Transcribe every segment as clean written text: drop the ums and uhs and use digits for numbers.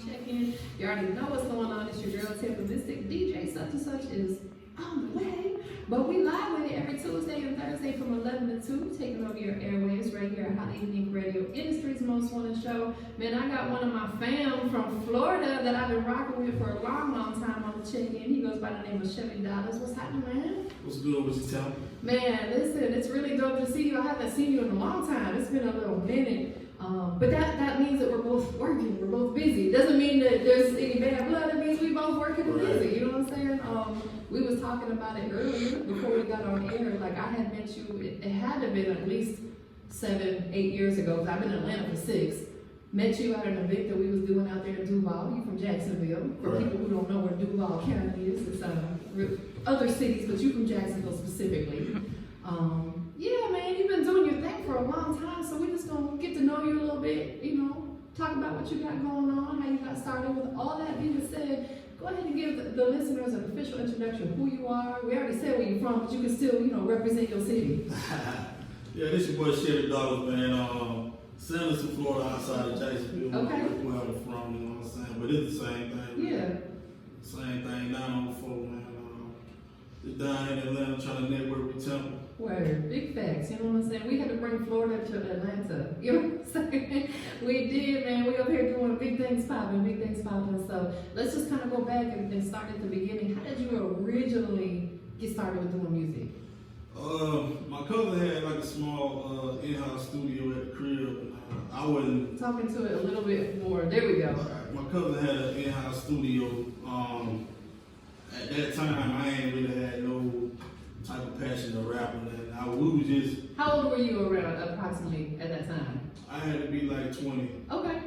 Check in. You already know what's going on. It's your girl Tampa Mystic. DJ such and such is on the way. But we live with it every Tuesday and Thursday from 11 to 2, taking over your airwaves right here at Hot Evening Radio, industry's most wanted show. Man, I got one of my fam from Florida that I've been rocking with for a long, long time on the check-in. He goes by the name of Chevie Dollaz. What's happening, man? What's good with you, Tampa? Man, listen, it's really dope to see you. I haven't seen you in a long time. It's been a little minute. But that means that we're both working, we're both busy. Doesn't mean that there's any bad blood. It means we both working and busy. You know what I'm saying? We was talking about it earlier before we got on air. Like I had met you, it had to have been at least 7, 8 years ago. Cause I've been in Atlanta for 6. Met you at an event that we was doing out there in Duval. You from Jacksonville. For people who don't know where Duval County is, it's other cities, but you from Jacksonville specifically. Yeah, man, you've been doing your thing for a long time, so we're just gonna get to know you a little bit, you know, talk about what you got going on, how you got started. With all that being said, go ahead and give the listeners an official introduction of who you are. We already said where you're from, but you can still, you know, represent your city. Yeah, this your boy Chevie Dollaz, man. Sanderson, Florida, outside of Jacksonville. Okay. That's where I'm from, you know what I'm saying? But it's the same thing. Yeah. Same thing, down on the floor, man. Just down in Atlanta trying to network with Tampa. Word, big facts, you know what I'm saying? We had to bring Florida to Atlanta, you know what I'm saying? We did, man. We up here doing big things popping. So let's just kind of go back and start at the beginning. How did you originally get started with doing music? My cousin had like a small in-house studio at the crib. I wasn't talking to it a little bit more. There we go. My cousin had an in-house studio. At that time, I ain't really had no type of passion of rapping. We was just. How old were you around approximately at that time? I had to be like 20. Okay.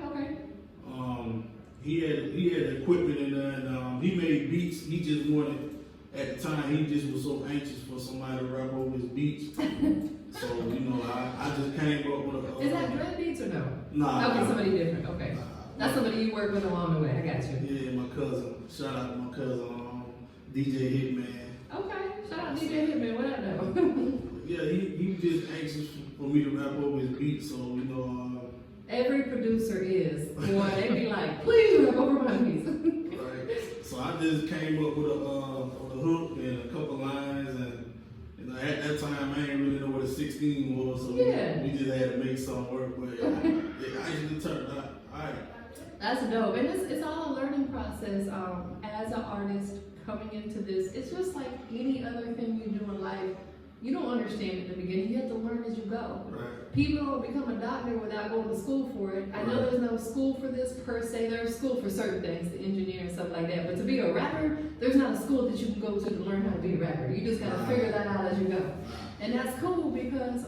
He had equipment in there, and he made beats. He just wanted, at the time, he just was so anxious for somebody to rap over his beats. So, you know, I just came up with a. Is that Dread Beats or no? Nah. Okay, somebody different. Okay. Nah, that's somebody you work with along the way. I got you. Yeah, my cousin. Shout out to my cousin, DJ Hitman. Okay. Shout out DJ Hitman. What I know. Yeah, he was just anxious for me to rap over his beats, so, you know. Every producer is. Boy, they be like, please rap over my beats. Right. So I just came up with a hook and a couple lines, and you know, at that time I didn't really know what a 16 was, so yeah. we just had to make something work. But it actually turned out alright. That's dope, and it's all a learning process. As an artist coming into this, it's just like any other thing you do in life. You don't understand at the beginning. You have to learn as you go. Right. People don't become a doctor without going to school for it. I know there's no school for this per se. There's school for certain things, the engineer and stuff like that. But to be a rapper, there's not a school that you can go to learn how to be a rapper. You just gotta figure that out as you go. And that's cool because,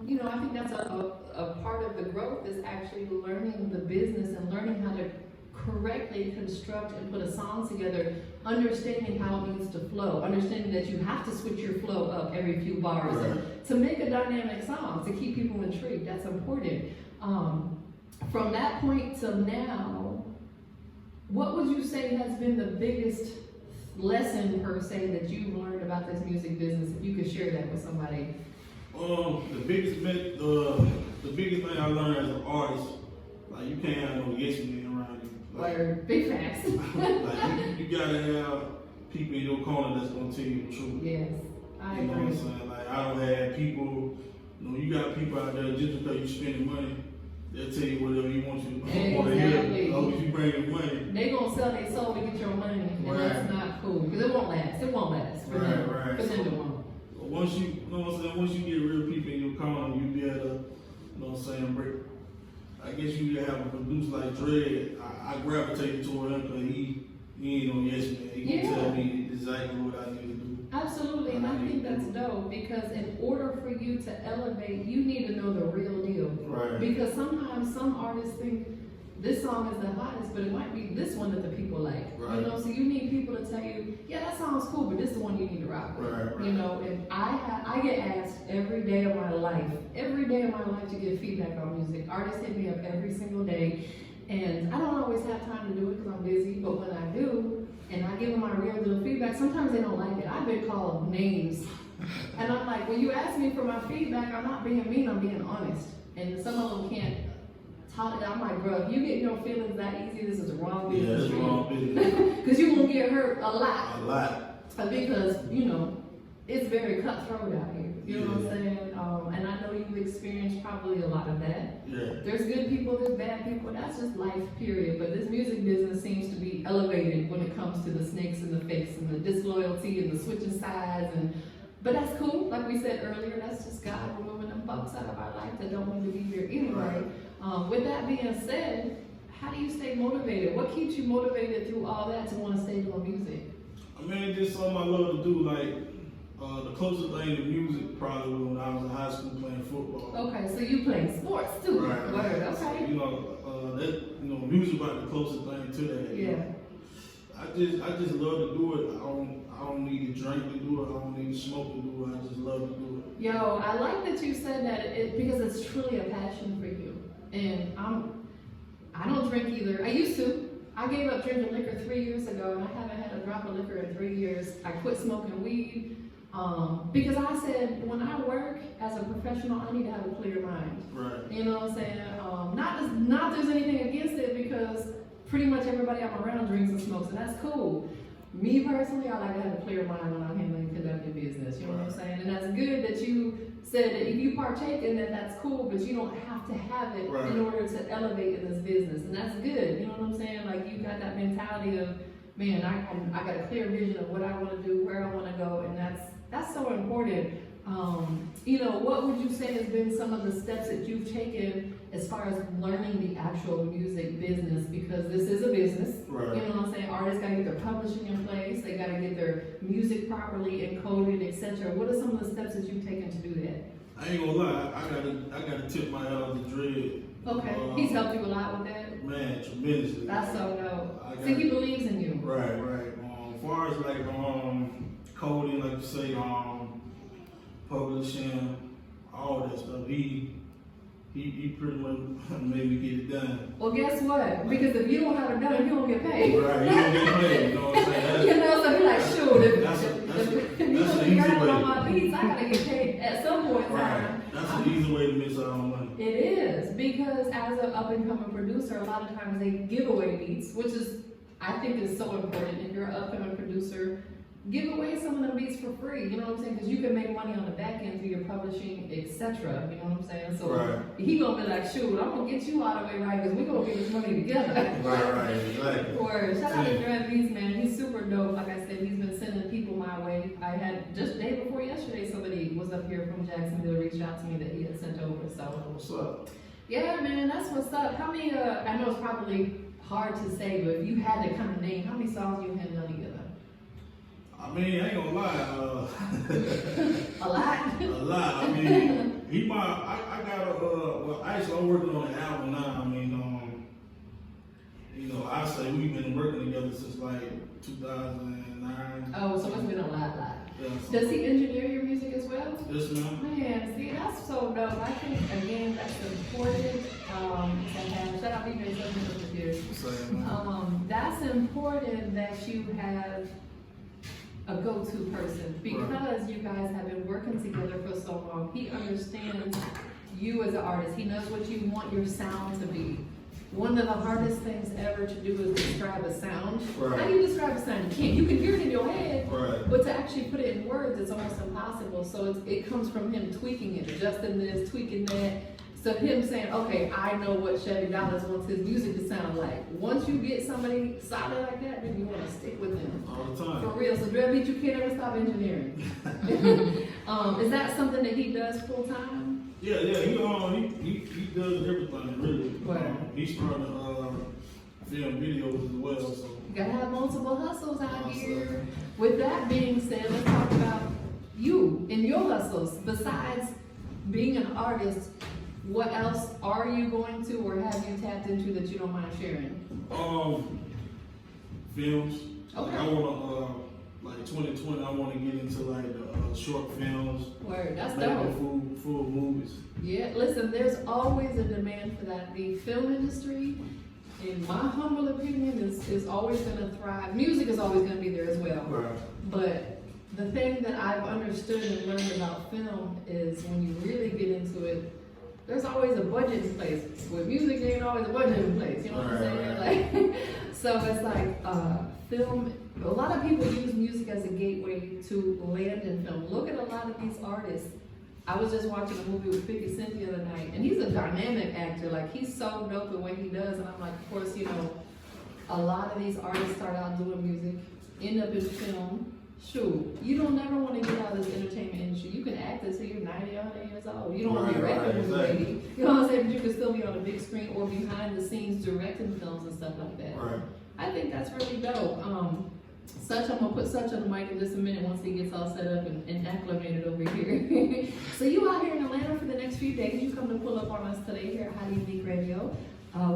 you know, I think that's a part of the growth is actually learning the business and learning how to correctly construct and put a song together, understanding how it needs to flow, understanding that you have to switch your flow up every few bars and to make a dynamic song, to keep people intrigued. That's important. From that point till now, what would you say has been the biggest lesson per se that you've learned about this music business? If you could share that with somebody. The biggest thing I learned as an artist, like you can't have no yes men around you. Like, big facts. Like you gotta have people in your corner that's gonna tell you the truth. Yes, I agree. You know what I'm saying? Like I don't have people. You know, you got people out there just because you spending money, they'll tell you whatever you want you to hear. As long as you bring the money. They gonna sell their soul to get your money, and that's not cool because it won't last. It won't last for them. For them to want. Once you know what I'm saying, once you get real people in your corner, you be able to, you know what I'm saying, break. I guess you have a producer like Dread. I gravitated toward him because he ain't no yes man. He can tell me exactly what I need to do. Absolutely, and I think that's dope because in order for you to elevate, you need to know the real deal. Right. Because sometimes some artists think this song is the hottest, but it might be this one that the people like. Right. You know, so you need people to tell you, yeah, that song's cool, but this is the one you need to rock with. Right. You know, and I get asked every day of my life to get feedback on music. Artists hit me up every single day, and I don't always have time to do it because I'm busy, but when I do, and I give them my real deal feedback, sometimes they don't like it. I've been called names, and I'm like, when you ask me for my feedback, I'm not being mean, I'm being honest. And some of them can't I'm like, bro, if you get no feelings that easy, this is the wrong Yeah, business. that's the wrong business. Because you won't get hurt a lot. A lot. Because, you know, it's very cutthroat out here. You know what I'm Yeah. saying? And I know you've experienced probably a lot of that. Yeah. There's good people, there's bad people. That's just life, period. But this music business seems to be elevated when it comes to the snakes and the fakes and the disloyalty and the switching sides. But that's cool. Like we said earlier, that's just God removing them bugs out of our life that don't want to be here anyway. With that being said, how do you stay motivated? What keeps you motivated through all that to want to stay doing music? I mean, it's just something I love to do. Like, the closest thing to music probably was when I was in high school playing football. Okay, so you play sports too. Right. Word, So, okay. music about the closest thing to that. Yeah. I just love to do it. I don't need to drink to do it. I don't need to smoke to do it. I just love to do it. Yo, I like that you said that because it's truly a passion for you. And I don't drink either. I used to. I gave up drinking liquor 3 years ago, and I haven't had a drop of liquor in 3 years. I quit smoking weed because I said when I work as a professional, I need to have a clear mind. Right. You know what I'm saying? Not there's anything against it because pretty much everybody I'm around drinks and smokes, and that's cool. Me personally, I like to have a clear mind when I'm handling conducting business. You know what I'm saying? And that's good that you said that if you partake in it, that's cool, but you don't have to have it in order to elevate in this business. And that's good. You know what I'm saying? Like you got that mentality of, man, I got a clear vision of what I want to do, where I want to go, and that's so important. You know, what would you say has been some of the steps that you've taken as far as learning the actual music business? Because this is a business. Right. You know what I'm saying? Artists gotta get their publishing in place, they gotta get their music properly encoded, etc. What are some of the steps that you've taken to do that? I ain't gonna lie, I gotta tip my hat to Dread. Okay, he's helped you a lot with that? Man, tremendously. That's so dope. See, he believes in you. Right. As far as like coding, like you say, publishing, all that stuff, he pretty much made me get it done. Well, guess what? Because if you don't have it done, you don't get paid. Right, you don't get paid, you know what I'm saying? You know, so be like, shoot, if you that's don't an easy figure way. out my beats, I gotta get paid at some point in time. Right, that's an easy way to miss out on money. It is, because as an up-and-coming producer, a lot of times they give away beats, which is, I think is so important. If you're an up-and-coming producer, give away some of them beats for free, you know what I'm saying? Because you can make money on the back end through your publishing, etc. You know what I'm saying? So he gonna be like, shoot, I'm gonna get you out of the way, right? Because we gonna get this money together. Right, exactly. Or shout out to Dread Beats, man. He's super dope. Like I said, he's been sending people my way. I had just the day before yesterday, somebody was up here from Jacksonville reached out to me that he had sent over. So what's up? Yeah, man, that's what's up. How many? I know it's probably hard to say, but if you had to kind of name, how many songs you had done together? I mean, I ain't gonna lie. A lot. A lot. I mean, I got well, actually, I'm working on an album now. I mean, you know, I say we've been working together since like 2009. Oh, so it's been a lot. Yeah, Does he engineer your music as well? Yes, ma'am. Man, see, that's so dope. I think, again, that's important. Shout out to you guys. That's important that you have a go-to person because you guys have been working together for so long. He understands you as an artist. He knows what you want your sound to be. One of the hardest things ever to do is describe a sound. How do you describe a sound? You can't. You can hear it in your head, but to actually put it in words, it's almost impossible. So it comes from him tweaking it, adjusting this, tweaking that. So him saying, okay, I know what Chevie Dollaz wants his music to sound like. Once you get somebody solid like that, then you want to stick with them. All the time. For real. So Dread Beat, you can't ever stop engineering. Is that something that he does full time? Yeah. He does everything really. He's starting to film videos as well. So You gotta have multiple hustles out here. With that being said, let's talk about you and your hustles. Besides being an artist, what else are you going to or have you tapped into that you don't mind sharing? Films. Okay. Like I wanna like 2020. I wanna get into like short films. Word, that's maybe dope. full movies. Yeah, listen, there's always a demand for that. The film industry, in my humble opinion, is always gonna thrive. Music is always gonna be there as well. Right. But the thing that I've understood and learned about film is when you really get into it, there's always a budget in place. With music, there ain't always a budget in place. You know what I'm saying? Like, so it's like film. A lot of people use music as a gateway to land in film. Look at a lot of these artists. I was just watching a movie with 50 Cent the other night, and he's a dynamic actor. Like, he's so dope in what he does, and I'm like, of course, you know, a lot of these artists start out doing music, end up in film. Shoot, you don't never want to get out of this entertainment industry. You can act until you're 90, 100 years old. You don't want to be a record lady. You know what I'm saying? But you can still be on a big screen or behind the scenes directing films and stuff like that. Right. I think that's really dope. I'm gonna put Such on the mic in just a minute once he gets all set up and acclimated over here. So you out here in Atlanta for the next few days. You come to pull up on us today here at Highly Unique Radio.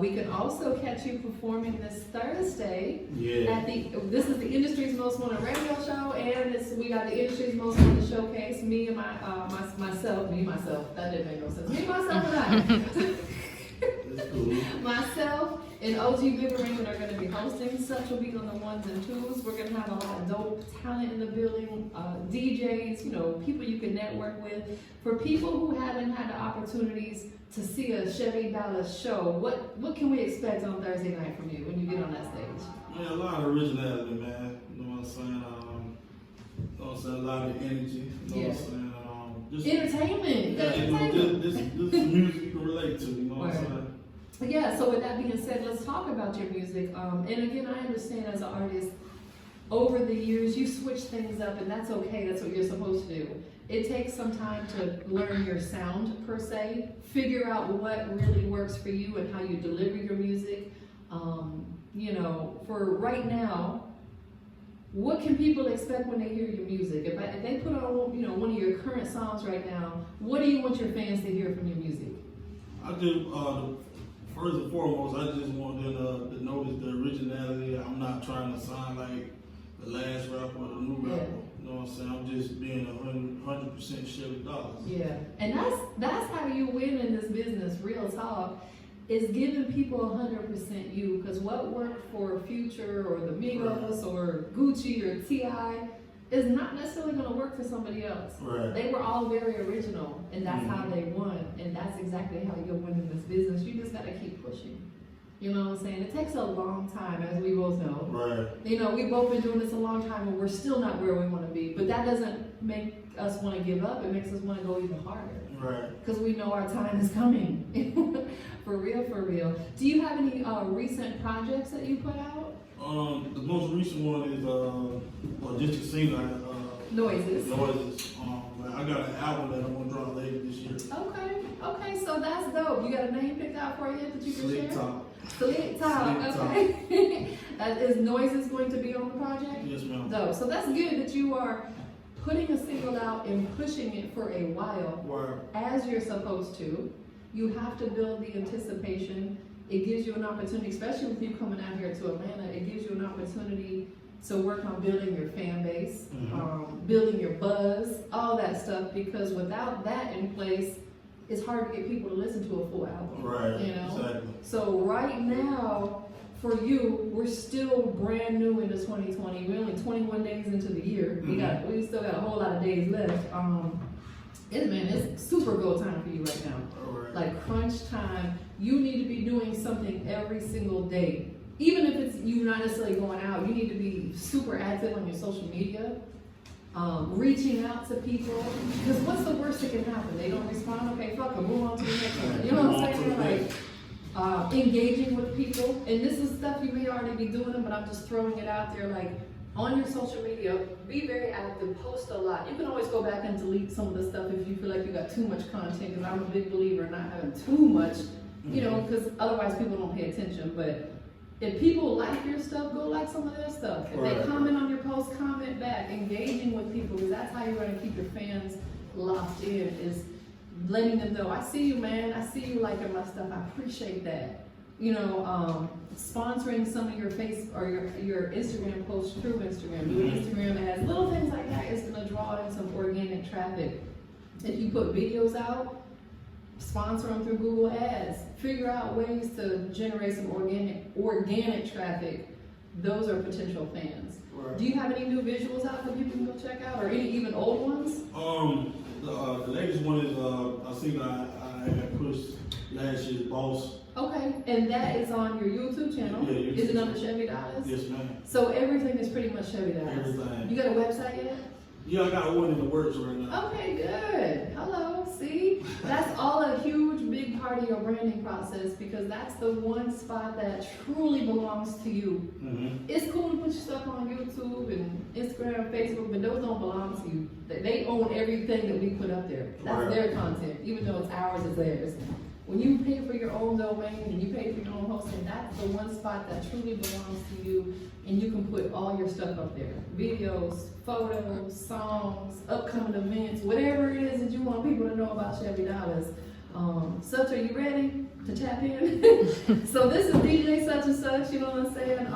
We can also catch you performing this Thursday at this is the industry's most wanted radio show, and we got the industry's most wanted showcase. Me and myself. That didn't make no sense. Me, myself, and I. That's cool. Myself and OG Bigger Raymond are going to be hosting. Such will be on the ones and twos. We're going to have a lot of dope talent in the building, DJs, you know, people you can network with. For people who haven't had the opportunities to see a Chevie Dollaz show, what can we expect on Thursday night from you when you get on that stage? Man, a lot of originality, man. You know what I'm saying? You know what I'm saying? A lot of energy. You know what I'm saying? Just entertainment. Yeah, you know, this is music you can relate to. You know what I'm saying? Yeah, so with that being said, let's talk about your music. And again, I understand as an artist, over the years, you switch things up, and that's okay. That's what you're supposed to do. It takes some time to learn your sound, per se, figure out what really works for you and how you deliver your music. You know, for right now, what can people expect when they hear your music? If they put on, you know, one of your current songs right now, what do you want your fans to hear from your music? I do, first and foremost, I just want them to notice the originality. I'm not trying to sound like the last rapper or the new rapper. You know what I'm saying? I'm just being 100% Chevie Dollaz. Yeah, and that's how you win in this business, real talk, is giving people 100% you, because what worked for Future or the Migos or Gucci or T.I. is not necessarily going to work for somebody else. Right. They were all very original, and that's how they won, and that's exactly how you'll win in this business. You just got to keep pushing. You know what I'm saying? It takes a long time, as we both know. Right. You know, we've both been doing this a long time, and we're still not where we want to be. But that doesn't make us want to give up. It makes us want to go even harder. Right. Because we know our time is coming. For real, for real. Do you have any recent projects that you put out? The most recent one is just a single. Noises. Noises. I got an album that I'm gonna drop later this year. Okay, so that's dope. You got a name picked out for you that you can share? Slick Top. Okay. Is Noises going to be on the project? Yes, ma'am. Dope. So that's good that you are putting a single out and pushing it for a while, as you're supposed to. You have to build the anticipation. It gives you an opportunity, especially with you coming out here to Atlanta, it gives you an opportunity to work on building your fan base, building your buzz, all that stuff, because without that in place, it's hard to get people to listen to a full album. Right, you know? Exactly. So right now, for you, we're still brand new into 2020. We're only 21 days into the year. We still got a whole lot of days left. It's super go time for you right now. Like crunch time. You need to be doing something every single day. Even if it's you not necessarily going out, you need to be super active on your social media, reaching out to people. Because what's the worst that can happen? They don't respond. Okay, fuck them. Move on to the next one. You know what I'm saying? Like engaging with people. And this is stuff you may already be doing, but I'm just throwing it out there. Like on your social media, be very active. Post a lot. You can always go back and delete some of the stuff if you feel like you got too much content. Because I'm a big believer in not having too much. You know, because otherwise people don't pay attention. But if people like your stuff, go like some of their stuff. If they comment on your post, comment back. Engaging with people, because that's how you're going to keep your fans locked in, is letting them know, I see you, man. I see you liking my stuff. I appreciate that. You know, sponsoring some of your face or your Instagram posts through Instagram. Doing Instagram ads, little things like that is going to draw in some organic traffic. If you put videos out, sponsor them through Google Ads. Figure out ways to generate some organic traffic. Those are potential fans. Do you have any new visuals out that people can go check out, or any even old ones? The latest one is a single I I got pushed last year's boss. Okay, and that is on your YouTube channel? Yeah, Is it under Chevie Dollaz? Yes, ma'am. So everything is pretty much Chevie Dollaz? Everything. You got a website yet? Yeah, I got one in the works right now. Okay, good. Hello, see? That's all a huge, big part of your branding process because that's the one spot that truly belongs to you. Mm-hmm. It's cool to put your stuff on YouTube and Instagram, Facebook, but those don't belong to you. They own everything that we put up there. That's Right. their content, even though it's ours, it's theirs. When you pay for your own domain and you pay for your own hosting, that's the one spot that truly belongs to you, and you can put all your stuff up there. Videos, photos, songs, upcoming events, whatever it is that you want people to know about Chevie Dollaz. Such, are you ready to tap in? So this is DJ such and such, you know what I'm saying?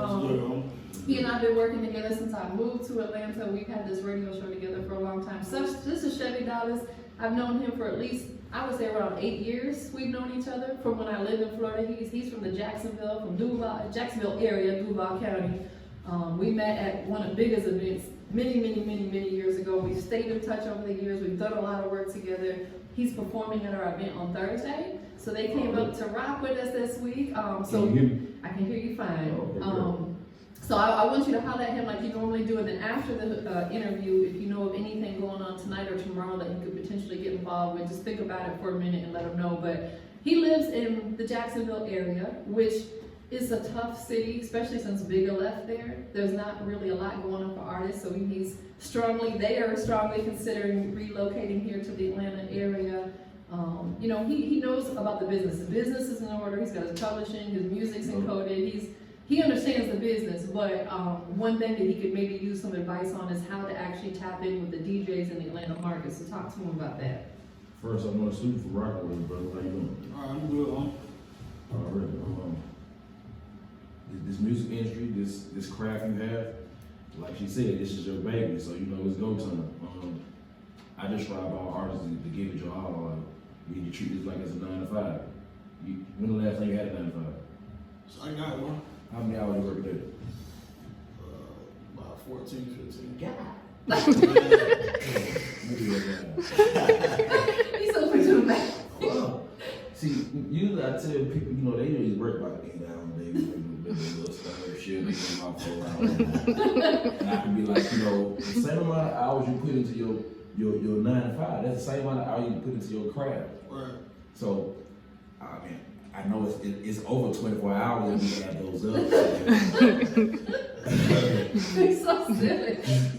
He and I have been working together since I moved to Atlanta. We've had this radio show together for a long time. This is Chevie Dollaz. I've known him for at least, I would say around 8 years. We've known each other from when I lived in Florida. He's from the Jacksonville area, Duval County. We met at one of the biggest events many years ago. We've stayed in touch over the years. We've done a lot of work together. He's performing at our event on Thursday. So they came up to rock with us this week. So Can you hear me? I can hear you fine. Okay, So I want you to holler at him like you normally do, and then after the interview, if you know of anything going on tonight or tomorrow that he could potentially get involved with, just think about it for a minute and let him know. But he lives in the Jacksonville area, which is a tough city, especially since Bigger left there. There's not really a lot going on for artists, so they are strongly considering relocating here to the Atlanta area. You know, he knows about the business. The business is in order. He's got his publishing, his music's encoded. He understands the business, but one thing that he could maybe use some advice on is how to actually tap in with the DJs in the Atlanta market. So talk to him about that. First, I want to salute for rocking with me, brother. How you doing? I'm good, Already. This music industry, this craft you have, like she said, this is your baby, so you know it's go time. I just strive all artists to give it your all. Like, you need to treat this like it's a 9 to 5. When the last time you had a 9 to 5? So I got one. How many hours you work a day? About 14, 15. He's so quick to the back. Well, see, usually I tell people, you know, they usually work like 8 hours a day, maybe a little stuff, shit, they come out for a while. And I can be like, you know, the same amount of hours you put into your 9 to 5, that's the same amount of hours you put into your craft. Right. So, I mean, I know it's over 24 hours and we add those up. He's so silly.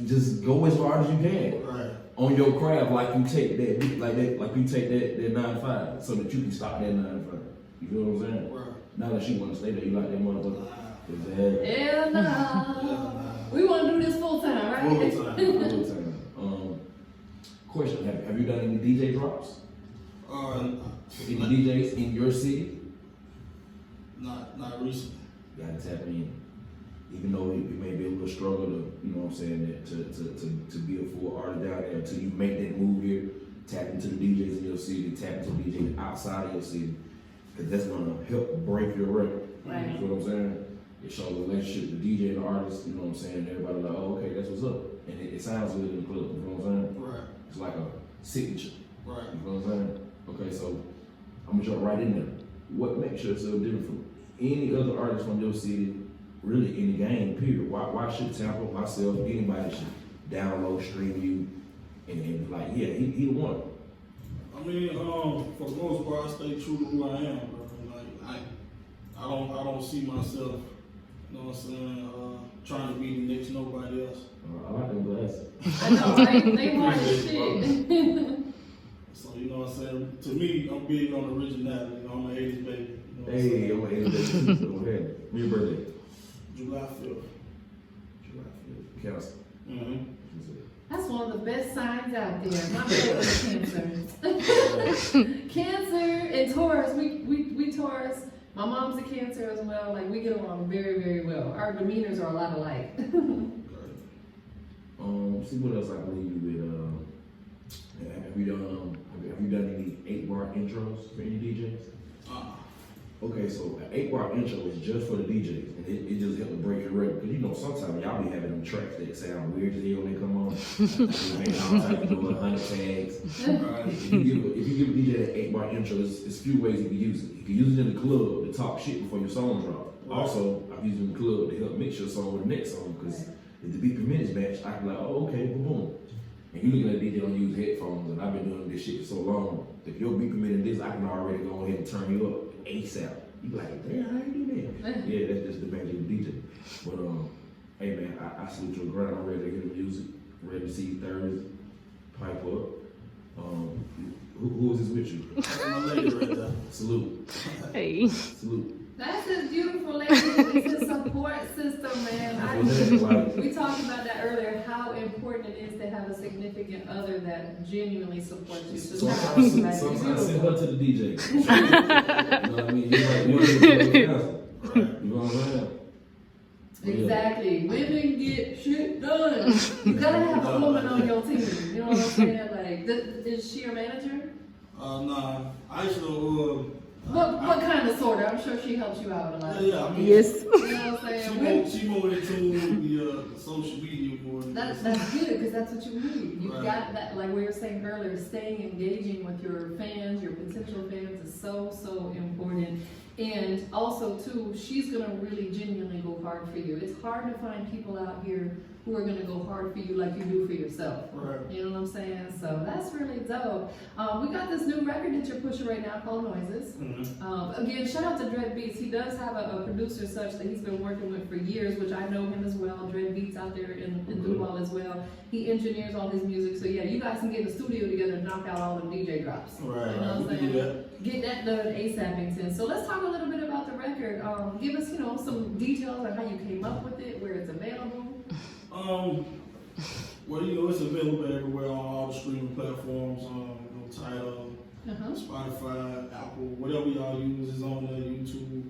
Just go as hard as you can. Right. On your craft, like you take that 9 to 5, so that you can stop that 9 to 5. You feel what I'm saying? Right. Now that she want to stay there, you like that motherfucker. Exactly. Hell no. We want to do this full time, right? Full time. Full time. Question: Have you done any DJ drops? Any DJs in your city? Not recently. You gotta tap in. Even though it may be a little struggle to, you know what I'm saying, to be a full artist down there until you make that move here, tap into the DJs in your city, tap into the DJs outside of your city, because that's gonna help break your record. Right. You know what I'm saying? It shows the relationship, the DJ and the artist, you know what I'm saying? Everybody like, oh, okay, that's what's up. And it sounds good in the club, you know what I'm saying? Right. It's like a signature. Right. You know what I'm saying? Okay, so I'm gonna jump right in there. What makes yourself different from any other artist from your city, really in the game, period? Why should Tampa, myself, anybody should download, stream you, and be like, yeah, he the one? I mean, for the most part, I stay true to who I am, bro. Like, I don't see myself, you know what I'm saying, trying to be the next nobody else. I like them glasses. I know, right? They want this shit. So, you know what I'm saying? To me, I'm big on originality. You know, I'm an 80s baby. You know what Hey, I'm I'm an 80s. Go ahead. When your birthday? July 5th. July 5th. Cancer. Mm-hmm. That's one of the best signs out there. My brother is Cancer. Cancer and Taurus, we Taurus. My mom's a Cancer as well. Like, we get along very, very well. Our demeanors are a lot alike. See what else I believe you with. Have you done any 8-bar intros for any DJs? Okay, so an 8-bar intro is just for the DJs, and it just helps to break your record. Because you know, sometimes y'all be having them tracks that sound weird as hell when they come on. They make all type of 100 tags. If you give a DJ that 8-bar intro, it's few ways you can use it. You can use it in the club to talk shit before your song drop. Also, I've used it in the club to help mix your song with the next song. Because if the beat per minutes match, I can be like, oh, okay, boom, boom. And you looking at a DJ don't use headphones, and I've been doing this shit for so long. If your beat per minute this, I can already go ahead and turn you up ASAP. You be like, damn, how you do that? Yeah, that's just the magic of DJ. But hey man, I salute your grind. I'm ready to hear the music. Ready to see you Thursday. Pipe up. Who is this with you? That's my lady right there. Salute. Hey. Salute. That's his beautiful lady. It's a support system, man. We talked about that earlier, how important it is to have a significant other that genuinely supports you. So Sometimes send her to the DJ. You know what I mean? You know what I'm saying? Exactly. Women get shit done. You gotta have a woman on your team. You know what I'm saying? Like, is she your manager? Nah. I actually, What kind of sort of? I'm sure she helps you out a lot. yeah, I mean, Yes. You know what I'm saying? she more in tune with the social media more than That's good, because that's what you need. You've Right. got that, like we were saying earlier, staying engaging with your fans, your potential fans is so important. And also too, she's gonna really genuinely go hard for you. It's hard to find people out here who are gonna go hard for you like you do for yourself. Right. You know what I'm saying? So that's really dope. We got this new record that you're pushing right now called Noises. Mm-hmm. Again, shout out to Dread Beats. He does have a producer such that he's been working with for years, which I know him as well. Dread Beats out there in Duval as well. He engineers all his music. So yeah, you guys can get in the studio together and knock out all them DJ drops. Right. You know what I'm We can saying? do that. Get that done ASAP. So let's talk a little bit about the record. Give us, some details on how you came up with it, where it's available. Well, it's available everywhere on all the streaming platforms. Tidal, Spotify, Apple, whatever y'all use is on there. YouTube,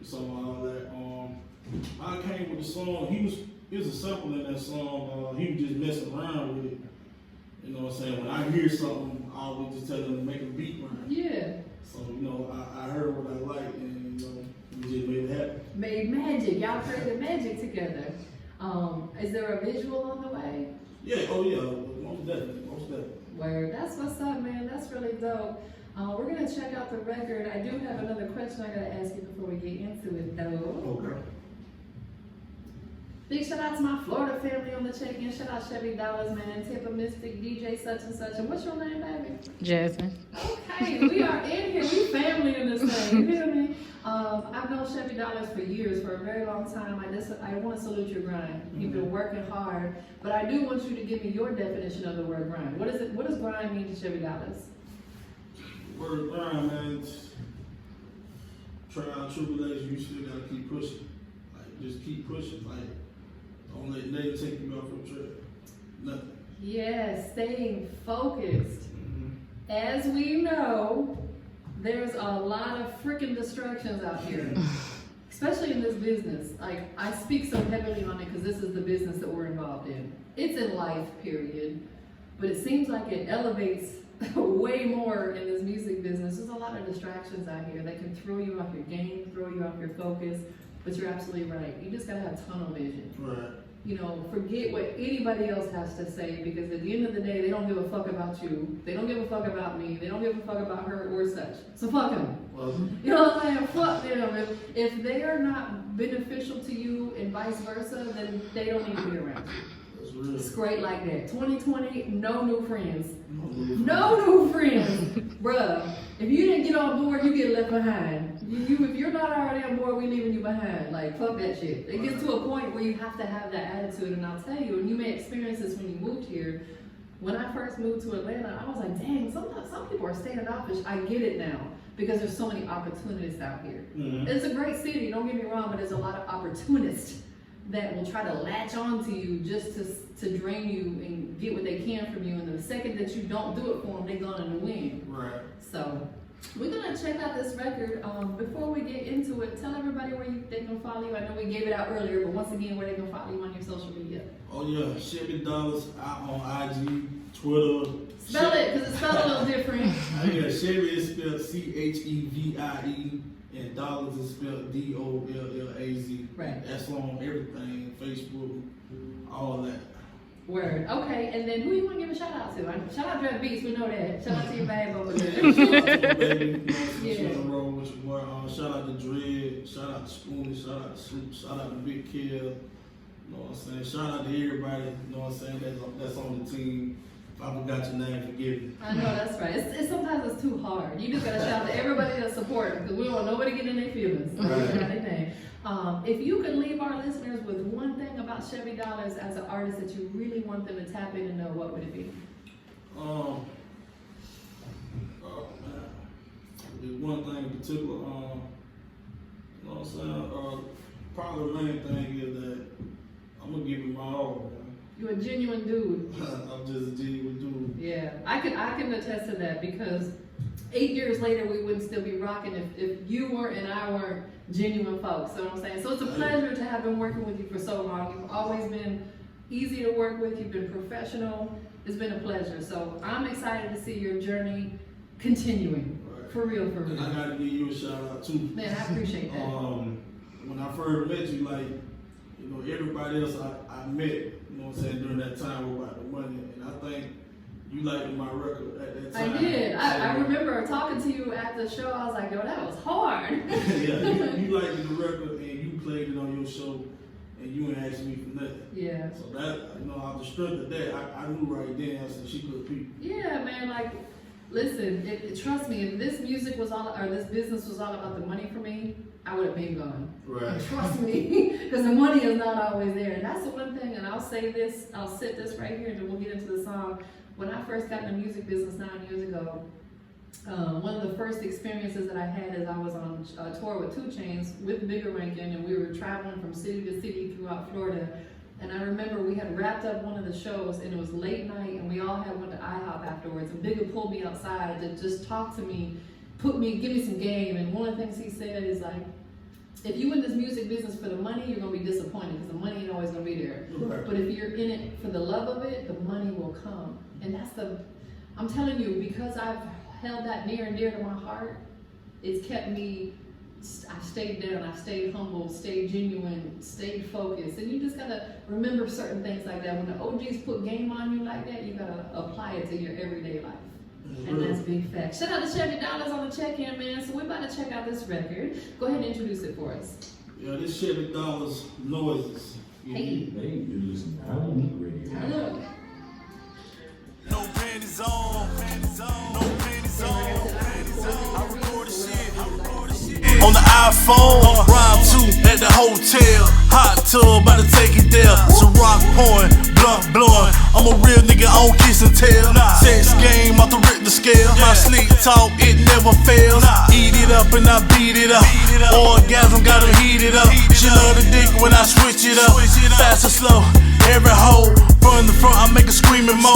some all that. I came with the song. He was a sample in that song. He was just messing around with it. You know what I'm saying? When I hear something, I always just tell him to make a beat rhyme. Yeah. So I heard what I liked, and we just made it happen. Made magic. Y'all created magic together. Is there a visual on the way? Yeah. Oh yeah. Most definitely. Word. That's what's up, man. That's really dope. We're gonna check out the record. I do have another question I gotta ask you before we get into it, though. Okay. Big shout out to my Florida family on the check-in. Shout out Chevie Dollaz, man. Tampa Mystic, DJ such and such. And what's your name, baby? Jasmine. Okay, we are in here. We family in this thing. You feel me? I've known Chevie Dollaz for years, for a very long time. I want to salute your grind. You've been working hard, but I do want you to give me your definition of the word grind. What does grind mean to Chevie Dollaz? Word grind, man. Trial, tribulation. You still gotta keep pushing. Like just keep pushing. Like don't let nothing take you off your track. Nothing. Yes, staying focused. As we know, there's a lot of freaking distractions out here, especially in this business. Like, I speak so heavily on it because this is the business that we're involved in. It's in life, period. But it seems like it elevates way more in this music business. There's a lot of distractions out here that can throw you off your game, throw you off your focus. But you're absolutely right. You just gotta have tunnel vision. Right. Forget what anybody else has to say, because at the end of the day, they don't give a fuck about you. They don't give a fuck about me. They don't give a fuck about her or such. So fuck them. Well, You know what I'm saying? Fuck them. If they are not beneficial to you and vice versa, then they don't need to be around you. that's real. It's great like that. 2020, no new friends. No new friends. Bruh, if you didn't get on board, you get left behind. If you're not already on board, we leaving you behind. Like, fuck that shit. It gets to a point where you have to have that attitude, and I'll tell you, and you may experience this when you moved here. When I first moved to Atlanta, I was like, dang, some people are standoffish. I get it now, because there's so many opportunists out here. Mm-hmm. It's a great city, don't get me wrong, but there's a lot of opportunists that will try to latch on to you just to drain you and get what they can from you. And the second that you don't do it for them, they're gonna win. Right. So We're gonna check out this record. Before we get into it, tell everybody where they can follow you. I know we gave it out earlier, but once again, where they can follow you on your social media. Oh yeah, Chevie Dollaz out on IG, Twitter. Spell it, because it's spelled a little different. Yeah, Chevie is spelled Chevie, and Dollaz is spelled Dollaz. Right. That's on everything, Facebook, all that. Word. Okay, and then who you want to give a shout out to? Shout out to Beats, we know that. Shout out to your babe over there. Shout out to my baby, Yeah. roll with your boy. Shout out to Dread, shout out to Spoonie, shout out to Soup, shout out to Big Kill. You know what I'm saying? Shout out to everybody, you know what I'm saying, that's on the team. If I forgot your name, forgive me. I know, that's right. It's sometimes it's too hard. You just gotta shout out to everybody that support them, because we don't want nobody getting in their feelings. Right. If you could leave our listeners with one thing about Chevie Dollaz as an artist that you really want them to tap in and know, what would it be? Oh man, there's one thing in particular, you know what I'm saying, probably the main thing is that I'm gonna give it my all, man. You're a genuine dude. I'm just a genuine dude. Yeah, I can attest to that, because 8 years later we wouldn't still be rocking if you weren't and I weren't genuine folks. So what I'm saying, so it's a pleasure to have been working with you for so long. You've always been easy to work with. You've been professional. It's been a pleasure. So I'm excited to see your journey continuing. Right. For real, for real. And I gotta give you a shout out too. Man, I appreciate that. When I first met you, like, you know, everybody else I met, you know what I'm saying, during that time about the money, and I think you liked my record at that time. I did. I remember talking to you at the show. I was like, yo, that was hard. Yeah, you liked the record and you played it on your show, and you ain't asked me for nothing. Yeah. So that, you know, out the strength of that, I knew right then, I said, she could people. Yeah, man, like, listen, trust me, if this music was all, or this business was all about the money for me, I would have been gone. Right. Trust me, because the money is not always there. And that's the one thing, and I'll say this, I'll sit this right here, and then we'll get into the song. When I first got in the music business 9 years ago, one of the first experiences that I had is I was on a tour with 2 Chainz with Bigger Rankin, and we were traveling from city to city throughout Florida. And I remember we had wrapped up one of the shows, and it was late night, and we all had went to IHOP afterwards. And Bigger pulled me outside to just talk to me, give me some game. And one of the things he said is like, if you in this music business for the money, you're gonna be disappointed, because the money ain't always gonna be there. Right. But if you're in it for the love of it, the money will come. And that's I'm telling you, because I've held that near and dear to my heart, it's kept me, I've stayed down, I've stayed humble, stayed genuine, stayed focused. And you just gotta remember certain things like that. When the OGs put game on you like that, you gotta apply it to your everyday life. And that's big fact. Shout out to Chevie Dollaz on the check-in, man. So we're about to check out this record. Go ahead and introduce it for us. Yeah, this Chevie Dollaz Noises. Hey. You're listening to How Unique Radio. Hello. No panties on, no panties on. I record the shit, on the iPhone, round 2 at the hotel. Hot tub, about to take it there. Ciroc pouring, blunt blowing. I'm a real nigga, I don't kiss and tell. Sex game off the Richter scale. My sleep talk, it never fails. Eat it up and I beat it up. Orgasm, gotta heat it up. She love the dick when I switch it up. Fast or slow, every hoe. From the front, I make a screaming mo.